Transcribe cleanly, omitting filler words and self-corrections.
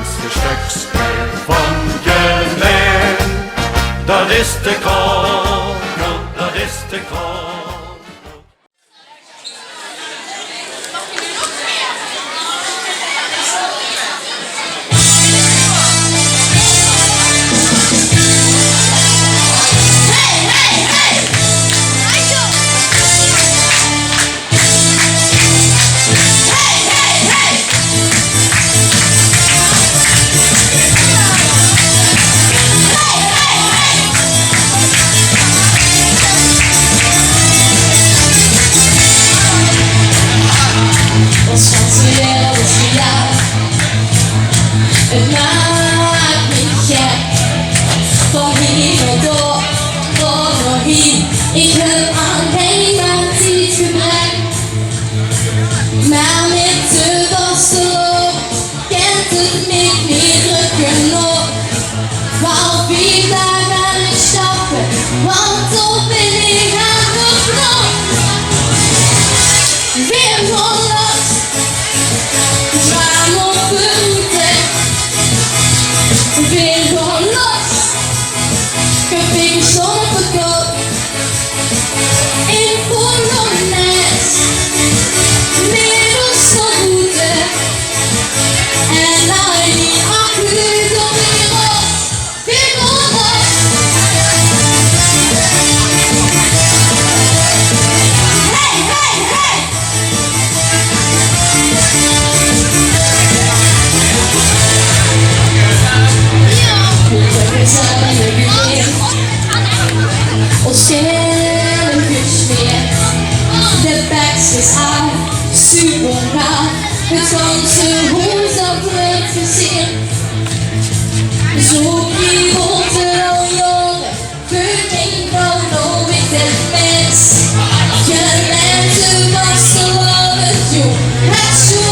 Spaanse stukspel van Gelaen. Dat is de kogel, dat is de kogel. Het maakt me gek, van hier tot door, door hier. Ik heb alleen maar tijdgebrek, maar met de wasserop kent het me niet drukken op. Wou wie daar gaan ik stappen, want op ben ik aan de knop. Weer van last, zwaar op de route. Weer gewoon los, café zonder verkoop. In Polonaise, middels de route. En nou die accu door weer op, weer gewoon los. Hey, hey, hey! Ons een kus meer. De beks is aan, super raar. Het ganse huis dat wordt versierd. Zo die rotte jaren, koning van nog ik het mens. Gelaen te wassen, het jong, het zo.